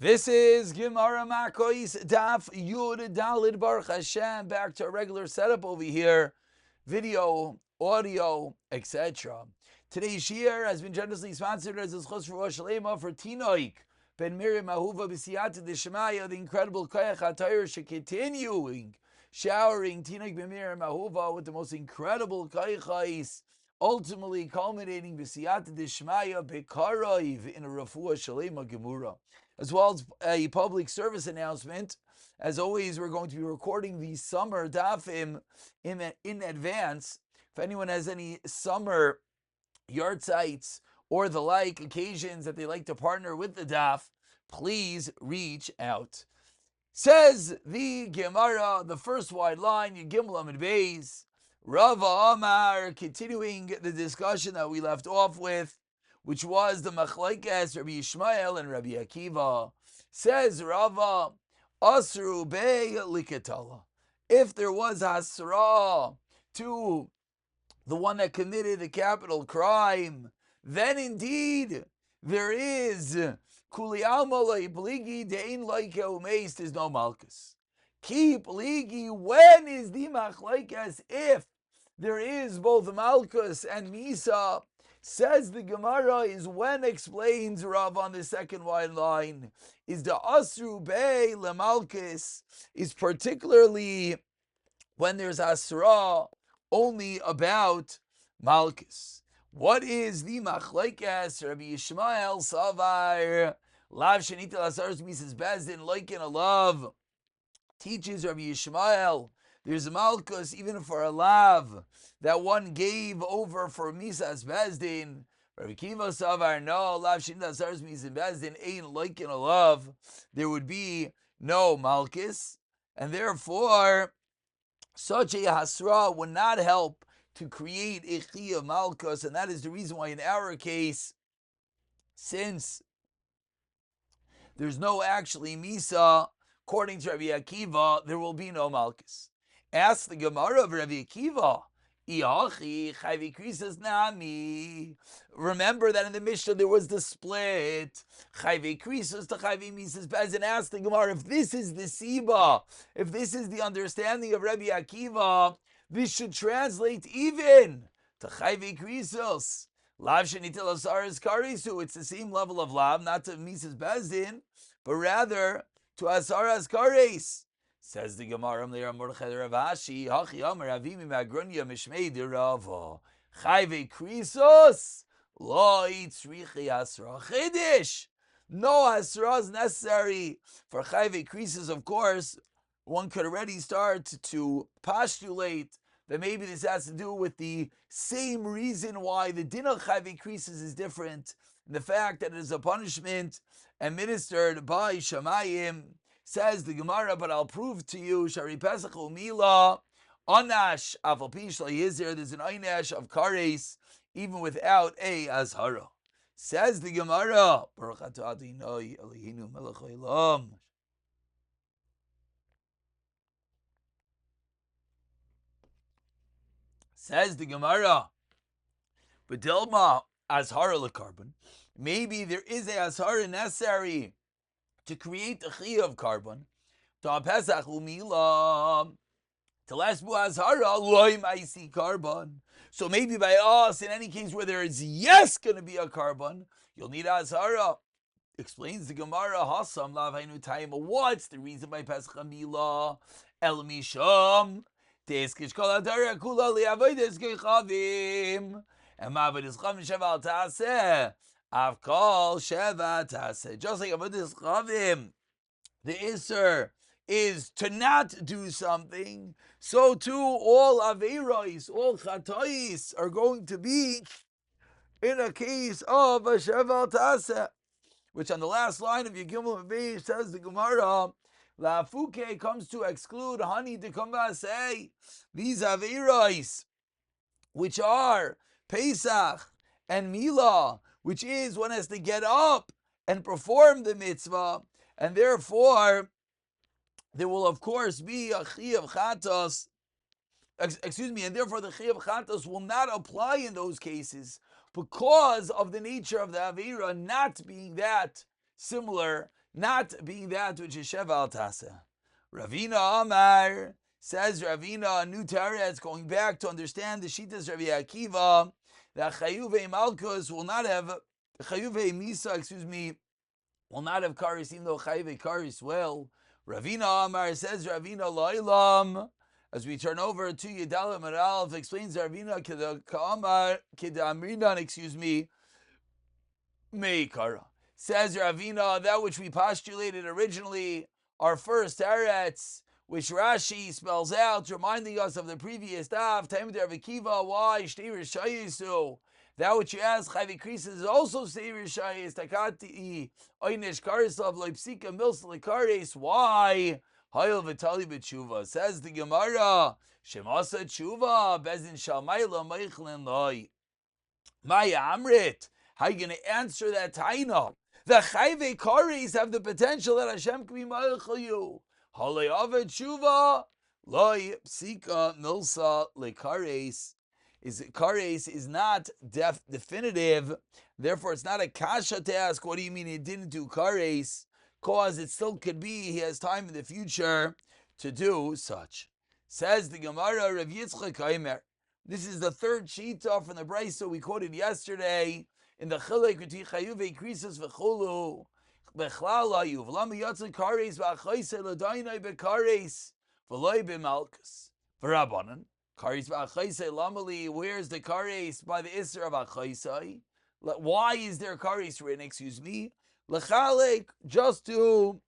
This is Gemara Makkos, Daf Yomi Dalid Baruch Hashem. Back to our regular setup over here, video, audio, etc. Today's shiur has been generously sponsored as lezchut for Tinok ben Miriam Ahuva b'siyata d'shemaya, the incredible koyach hatayr continuing showering Tinok ben Miriam Ahuva with the most incredible koyachais, ultimately culminating b'siyata d'shemaya bekarayv in a refuah shalema gemura. As well as a public service announcement. As always, we're going to be recording the summer dafim in advance. If anyone has any summer yard sites or the like occasions that they like to partner with the daf, please reach out. Says the Gemara, the first wide line, Yigimel Amid Beis, Rava Amar, continuing the discussion that we left off with, which was the machlokes Rabbi Yishmael and Rabbi Akiva. Says Rava, Asru Bey Likatala. If there was Hasra to the one that committed a capital crime, then indeed there is Kuli Alma Pligi Dein Laika Umeis, there's no Malchus. Ki Pligi, when is the machlokes? If there is both Malchus and Misa. Says the Gemara, is when explains Rav on the second wide line, is the Asru Bey Lemalkis, is particularly when there's Asra only about Malkis. What is the machlokes? Rabbi Yishmael Savar, Lav Shenita Lasarus Mises Bezdin, Loikin Alav, teaches Rabbi Yishmael, there's a Malkus even for a lav that one gave over for Misas Bezdin. Rabbi Kiva Savar, no, lav shinda sars Misas Bezdin ain't like in a lav. There would be no Malkus, and therefore such a hasra would not help to create a chi of Malkus, and that is the reason why in our case, since there's no actually Misa, according to Rabbi Akiva, there will be no Malkus. Ask the Gemara of Rabbi Akiva, remember that in the Mishnah there was the split. Chayve krisos to chayve misas bezin. Ask the Gemara, if this is the Siba, if this is the understanding of Rabbi Akiva, this should translate even to chayve krisos. Lav shenitel asaris karisu. It's the same level of lav, not to misas bezin, but rather to asaras kares. Says the Gemara, Ravashi, Hachi Amar Avimi Magrunya Mishmei Dirava, Chayve Krisos, Lo Itzrichi Asra Chidish. No Asra is necessary for Chayve Krisos. Of course, one could already start to postulate that maybe this has to do with the same reason why the din of Chayve Krisos is different, the fact that it is a punishment administered by Shamayim. Says the Gemara, but I'll prove to you, Shari Pesach Umila, Anash, Afalpishla Yizir, there's an Einash of Kares, even without a Azhara. Says the Gemara, Baruch atah Adonai Eloheinu melech haolam. Says the Gemara, B'dilma Azhara lekarbon. Maybe there is a Azhara necessary to create a chi of carbon, to Pesach Umila, to last Bu Azhara, loy ma'isi carbon. So maybe by us, in any case where there is yes going to be a carbon, you'll need Azhara. Explains the Gemara, Hasam lav hainu taima. What's the reason by Pesach Umila? El misham teskish kol adara kula li'avodas kechavim and ma'avodas chavim sheval ta'aseh. Avkol Sheva Tase. Just like Avodas Chavim, the Isser is to not do something, so too all Aveiros, all Chatois are going to be in a case of a Sheva Tase, which on the last line of Yigimel Beis says the Gemara, Lafuke comes to exclude Hani de Kumbasei, these Aveiros, which are Pesach and Milah, which is one has to get up and perform the mitzvah, and therefore there will of course be a chi of chatos, and therefore the chi of chatos will not apply in those cases because of the nature of the avira not being that similar not being that which is Sheva al Tasa. Ravina Amar, says Ravina, a new teretz, going back to understand the Shitas Rav Akiva, that Chayuvei Malkus will not have, Chayuvei Misa, will not have karis, even though Chayuvei karis will. Ravina Amar, says Ravina Loilam, as we turn over to Yedalim and Aleph, explains Ravina Ka'amar, Kedamrinan, Meikara. Says Ravina, that which we postulated originally, our first teretz, which Rashi spells out, reminding us of the previous daf, Taimid Rav Akiva, why Shtei Rishayisu, that which you ask, Chayvi Krisis is also Shtei Rishayis, Takati Oynish Karislav Leipsika Milsa Lekaris, why? Hayil Vitali B'tshuva, says the Gemara, Shemasa Tshuva, Bezin Shalmayla Meichlin Loi. Maya Amrit, how are you going to answer that taina? The Chayvei Kares have the potential that Hashem can be Ma'achal you. Halei Avad Tshuva, Loi Psika Milsa Lekares. Kares is not definitive, therefore it's not a kasha to ask, what do you mean he didn't do Kares? Cause it still could be he has time in the future to do such. Says the Gemara, Rav Yitzchak Aimer. This is the third shita from the brayso we quoted yesterday in the chilek between chayuvei krisus v'chulu bechlal hayuv lama yatzei kares v'achaysei l'dainai bekares v'loi b'malkus v'rabanan kares v'achaysei lamali. Where's the kares by the isser of achaysei? Why is there kares written? L'chalek, just to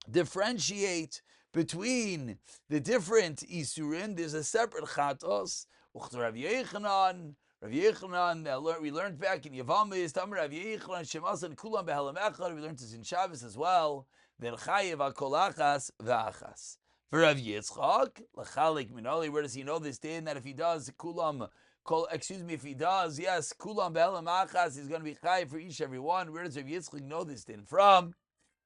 differentiate between the different isurim. There's a separate chatos. Rav Yechanan, we learned back in Yavamis, Tamar Rav Yechanan, Shemasan Kulam Behelam Echad, we learned this in Shabbos as well, then Chayev HaKolachas V'achas. For Rav Yitzchak, L'chalik Minoli, where does he know this din? That if he does Kulam, if he does, yes, Kulam Behelam Achas, he's going to be Chayev for each every one. Where does Rav Yitzchak know this din? From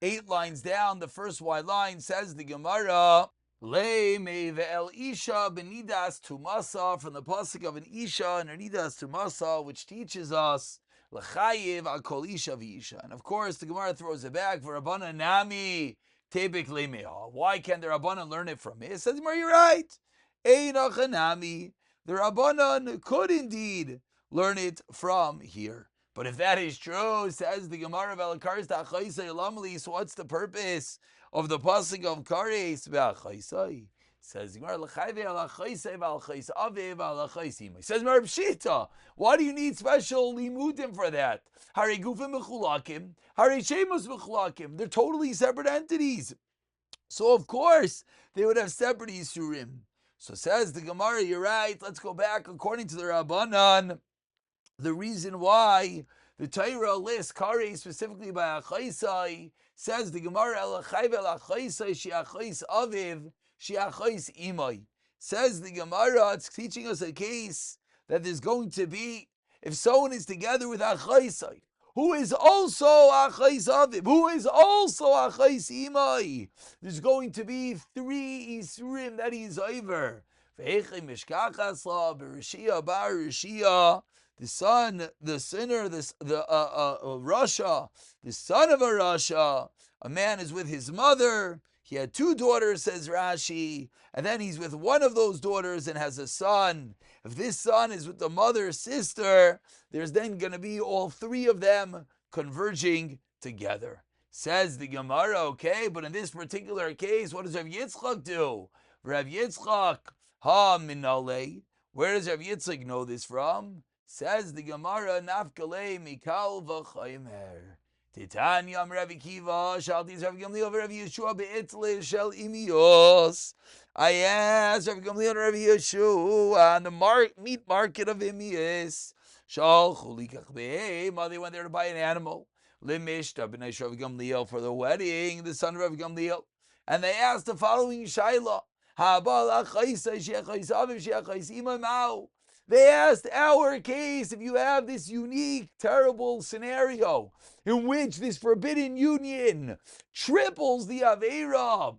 8 lines down, the first white line says the Gemara, Le me ve'el isha benidas tumasa, from the pasuk of an isha and enidas tumasa, which teaches us l'chayiv al kol isha v'isha. And of course, the Gemara throws it back for Rabbanan nami tebik lemeha. Why can't the Rabbanan learn it from me? It says, you're right. Einachanami. The Rabbanan could indeed learn it from here. But if that is true, says the Gemara, so what's the purpose of the pasuk of kares v'achaysai? Says the Gemara, says Meriv Shita, why do you need special limudim for that? Hare gufim mechulakim, hare shemus mechulakim. They're totally separate entities. So of course they would have separate isurim. So says the Gemara, you're right. Let's go back according to the Rabbanan. The reason why the Torah lists Kares specifically by Achaysai, says the Gemara, Elachayv Elachaysai Sheachais Aviv Sheachais Imai. Says the Gemara, it's teaching us a case that there's going to be, if someone is together with Achaysai, who is also Achais Aviv, who is also Achais Imai, there's going to be 3 Isurim that he's over. Ve'echei Mishkachas La Bereshia Bar Reshia. The son, the sinner, Rasha, the son of a Rasha, a man is with his mother. He had 2 daughters, says Rashi, and then he's with one of those daughters and has a son. If this son is with the mother's sister, there's then going to be all 3 of them converging together. Says the Gemara, okay, but in this particular case, what does Rav Yitzchak do? Rav Yitzchak, minale. Where does Rav Yitzchak know this from? Says the Gemara, Nafkale Mikal v'chaymer. Titanya Rav Akiva, Shaltis Rav Gamliel Rav Yeshua be'itzle shel imios. I asked Rav Gamliel Rav Yeshua on the meat market of Imius. Shal chulikach be'ema. They went there to buy an animal. Limishta b'nei Rav Gamliel for the wedding, the son of Rav Gamliel. And they asked the following Shaila. Ha'abal achaysai she'achais aviv she'achais ima ma'u. They asked our case, if you have this unique, terrible scenario in which this forbidden union triples the Aveira.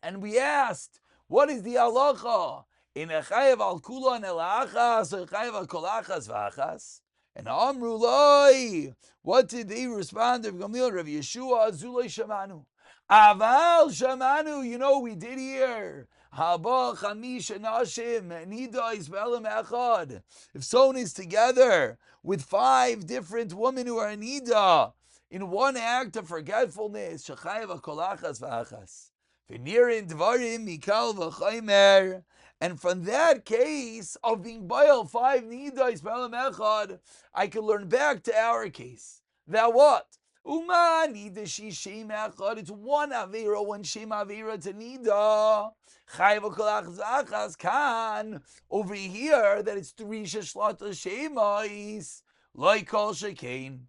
And we asked, what is the halacha? In a chayev al kulan el achas or chayev al kol achas v'achas? And Amru Loi, what did they respond to Gamliel? Rav Yeshua Azulai Shamanu. Aval Shamanu, we did hear. Haba Chamisha Nashim Nida Isbelim Echad. If someone is together with 5 different women who are Nida in one act of forgetfulness, Shachayva Kolachas V'achas. V'nirin Dvarim Mikal V'chaymer. And from that case of being Baal 5 Nida Isbelim Echad, I can learn back to our case. That what? Uma nida shishim echad. It's one avera, one shem avera to nida. Chayva kolach zachas kan. Over here, that it's 3 sheshlata shemais. Like kol shekain.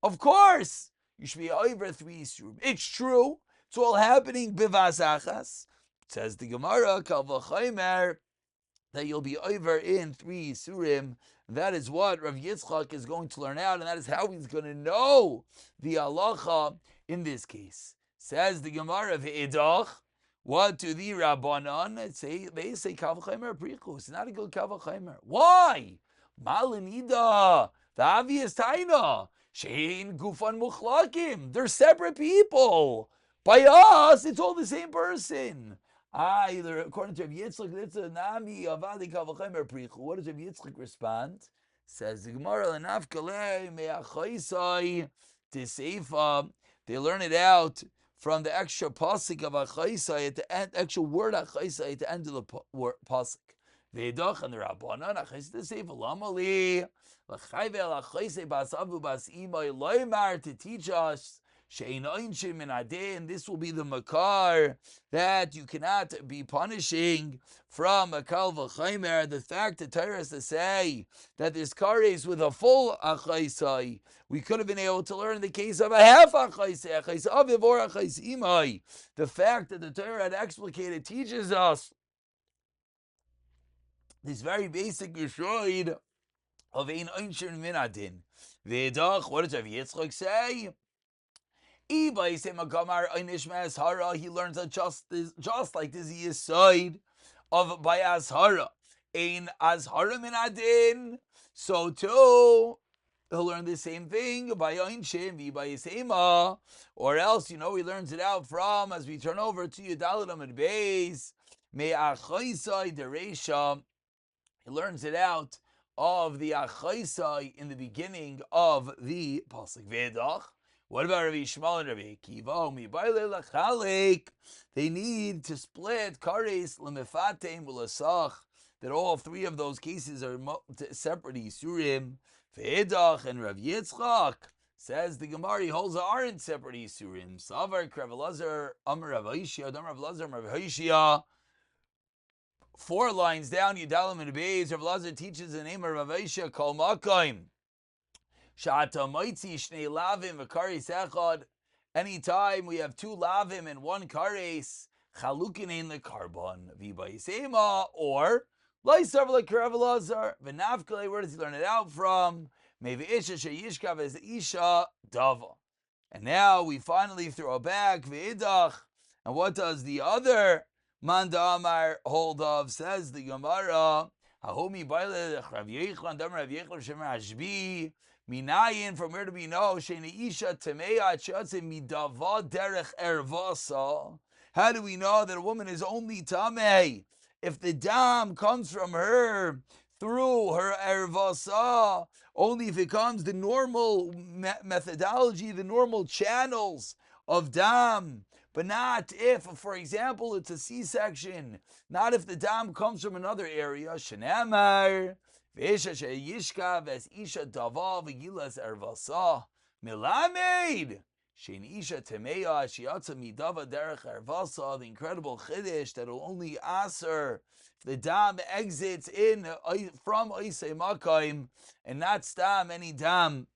Of course, you should be over 3 surim. It's true. It's all happening bivazachas. Says the Gemara, kal v'chaymer, that you'll be over in 3 surim. That is what Rav Yitzchak is going to learn out, and that is how he's going to know the halacha in this case. Says the Gemara of Edach, what do the Rabbanan say? They say kavachaymer prichus. It's not a good kavachaymer. Why? Malinida, the obvious taina. Shein gufan muchlakim. They're separate people. By us, it's all the same person. Either according to Rav Yitzchak, it's a nami avadi kavachaymer prichu. What does Rav Yitzchak respond? Says the Gemara, lenafkalei me'achaisai tiseifa. They learn it out from the extra pasuk of achaisai at the end, actual word achaisai at the end of the pasuk. Ve'edach and the Rabbanan achaisai tiseifa lamali l'chayve achaisai basavu bas imay loymar to teach us. And this will be the makar that you cannot be punishing from a kal v'chaymer. The fact that Torah has to say that this kares with a full achaisai, we could have been able to learn the case of a half achaisai, achais aviv or achais imai. The fact that the Torah had explicated teaches us this very basic yeshoid of ein einshin min adin. Ve'edach, what does Rav Yitzchak say? He learns that just like this he is side of by Azhara. Ein Azhara min adin. So too, he'll learn the same thing by Einshin, by Yisema. Or else, he learns it out from, as we turn over to Yudaladam and Beis, Me Achaisai Deresha. He learns it out of the Achaisai in the beginning of the Pasuk Vedach. What about Rabbi Yishmael and Rabbi Akiva? They need to split kares lemefateim ulasach. That all 3 of those cases are separate isurim. Ve'edach and Rav Yitzchak says the Gemara holds aren't separate isurim. Savar Rav Elazar Amar Rav Hishya, Rav Elazar Rav Hishya. 4 lines down, Yudalim and Beis. Rav Elazar teaches the name of Rav Hishya Kol Makayim. Anytime we have 2 lavim and 1 kares, chalukin in the carbon, v'bayisema, or loisav like Rav Elazar, v'nafkale. Where does he learn it out from? Me'v'isha sheyishkav as isha dava. And now we finally throw back v'idach. And what does the other Manda Amar hold of? Says the Gemara, Hahomi baile Rav Yechlan, Dam Rav Yechlan Shem Hashbi. Minayin, from where do we know? Sheneisha Tameya Chatze Midava Derech Ervasa. How do we know that a woman is only Tameh if the dam comes from her through her Ervasa? Only if it comes the normal methodology, the normal channels of dam. But not if, for example, it's a C-section. Not if the dam comes from another area. Shenamar. Isha sheyishka ves isha dava v'gilas ervasa milamed shein isha temeya shiatza midava derech ervasa. The incredible chiddush that will only aser if the dam exits in from oisei makayim and not stam any dam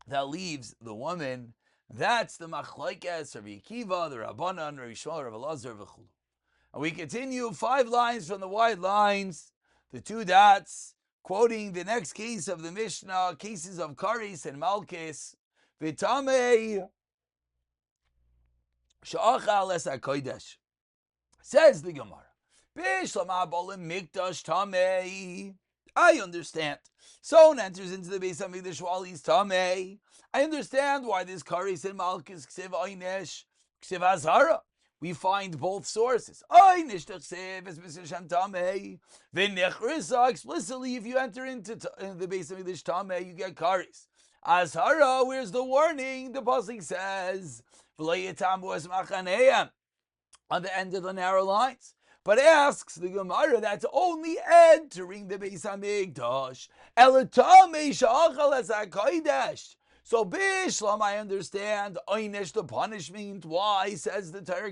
that leaves the woman. That's the machlokes of Akiva, the Rabbanan, Rav Yishmael, Rav Elazar, v'chulu. And we continue 5 lines from the wide lines, the 2 dots. Quoting the next case of the Mishnah, cases of Karis and Malkis. V'tamei sha'achal es ha'kodesh. Says the Gemara, B'shlam ha'bolim mikdash tamei. I understand. Someone enters into the Beis Hamikdash while he's tamei. I understand why this kares in Malkus ksiv einish ksiv azara. We find both sources. Einish ksiv is Mr. Tamei. V'nechrisa explicitly, if you enter into the Beis Hamikdash tamei, you get kares. Azara, where's the warning? The pasuk says, "V'lo es machaneim," on the end of the narrow lines. But asks the Gemara, that's only entering the Beis Hamikdash. Elatame sha'achal as hakodesh. So Bishlam, I understand, einish, the punishment. Why? Says the Torah,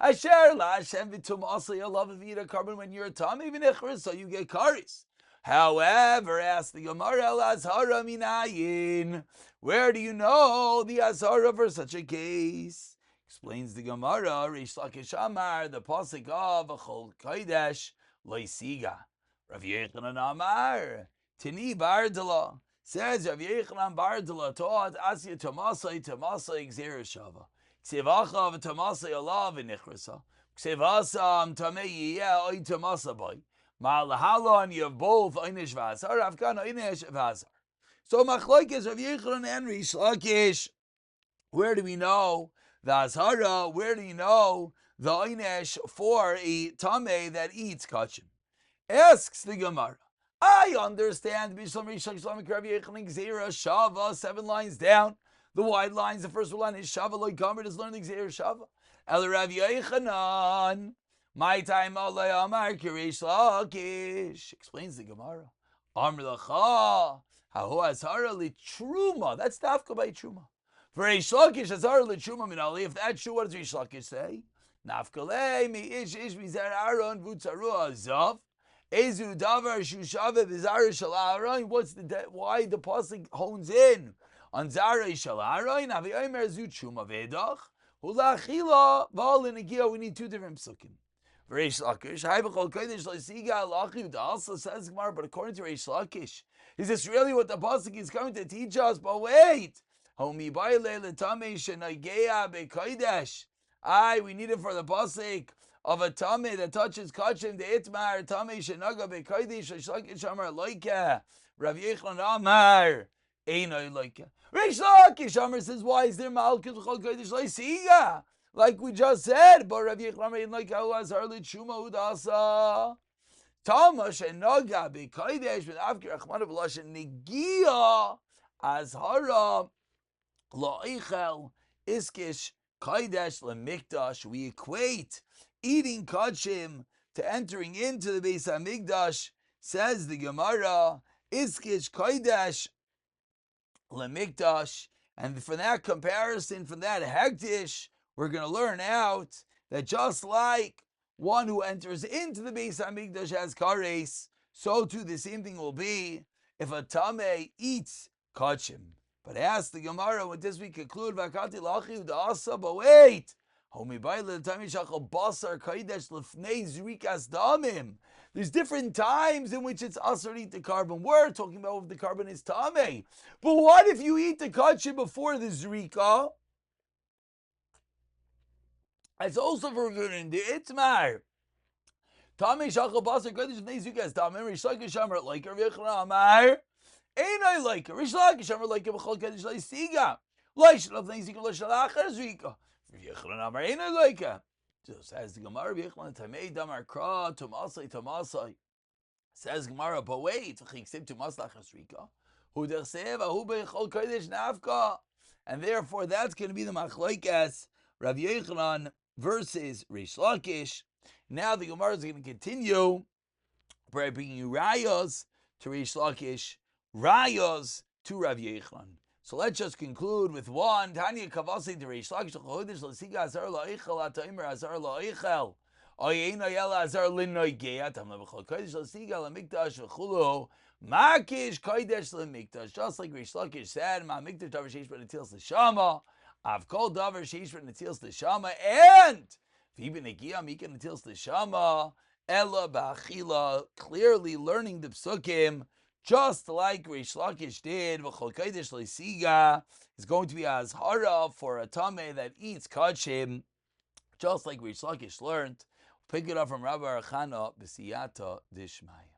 Asher la Hashem v'tumasa yalav v'yida carbon, when you're a tamei v'nechris, so you get karis. However, ask the Gemara, el azhara minayin. Where do you know the azhara for such a case? Explains the Gemara, Reish Lakish Amar, the pasuk of Chol Kodesh Loisiga. Rav Yechanan Amar, Tini Bardala, says Rav Yechanan Bardala taught Asya Tamasai Gzera Shava. Ksevacha Tamasai Allah v'nichrasa. Ksevasam Tamei Yeh Oy Tamasa Boy. Ma'alahalon, you have both Einish V'azar, Afghan Einish V'azar. So Machlokes Rav Yechanan and Reish Lakish, where do we know the azhara? Where do you know the einesh for a tamei that eats kachim? Asks the Gemara. I understand. 7 lines down. The wide lines. The first line is shava loy kamer. Is learning gzeira shava. El Rav Yechanan. My time alay amar kireish lakish. Explains the Gemara. Amr lacha. Hahu azhara litruma. That's dafka by truma. For Reish Lakish, Azar L'Tshuma Minali, if that's true, what does Reish Lakish say? Nafkalei mi ish mizar Aaron v'utzaru azav ezu davar shushave v'zar shel Aaron. What's why the pasuk hones in on Zara shel Aaron? Avi Omer zu Tshuma v'edach ulachila v'al. We need two different psukim. For Reish Lakish, Hai b'chol kodesh l'siga alachi u'da'asa, says Gemara, but according to Reish Lakish, is this really what the pasuk is coming to teach us? But wait. We need it for the pasuk of a tamei that touches kachim, the itmar tamei shenaga bekodesh Lakish Amar loika. Rav Yechanan Amar einoy loika. Reish Lakish Amar says, why is there malchus chol kodesh loisiga? Like we just said, but Rav Yechanan Amar einoy loika azar l'tshuma udasa. Tama shenaga bekodesh with afkir achmana v'lashen negia azhara. La'ichel iskish kaidesh lemikdash. We equate eating kachim to entering into the Beis Hamikdash. Says the Gemara, iskish kaidesh lemikdash. And from that comparison, from that hektish, we're going to learn out that just like one who enters into the Beis Hamikdash has kares, so too the same thing will be if a tamei eats kachim. But ask the Gemara, with this we conclude, Vakati lachi u'da'asa, but wait! There's different times in which it's asar to eat the carbon. We're talking about if the carbon is tamei. But what if you eat the kachim before the zrika? It's also forbidden. The itmar. Tamei shachal basar kodesh l'fnei zrika tamei. Reish Lakish Amar like Rav Yechanan Amar. Ain't I like it? Reish Lakish Amar like it. B'chol kodesh loisiga. Loish l'fnei zrika loish l'achar zrika. Rav Yechanan Amar ain't I like it? So says the Gemara, Rav Yechanan tamei damar kra tomasai. Says Gemara, but wait, chiksiv tomas l'achar zrika. Hu dersev ahu b'chol kodesh nafka. And therefore, that's going to be the machlokes Rav Yechanan versus Reish Lakish. Now the Gemara is going to continue by bringing you rayos to Reish Lakish, rayos to Rav Yechanan. So let's just conclude with one. Tanya kavasi to Reish Lakish l'chodesh l'siga azar la'eichel ataimer azar la'eichel oyena yela azar linnoigea tam lev'chol kodesh l'siga l'mikdash v'chulu makish kodesh l'mikdash. Just like Reish Lakish said, ma mikdash davar sheish b'netils l'shama, I've called davar sheish b'netils l'shama, and v'ibn negia mika netils l'shama ella ba'achila. Clearly learning the psukim, just like Reish Lakish did, v'chol kodesh l'siga is going to be azhara for a tamei that eats kachim, just like Reish Lakish learned. Pick it up from Rabbi Archana b'siyata dishmaya.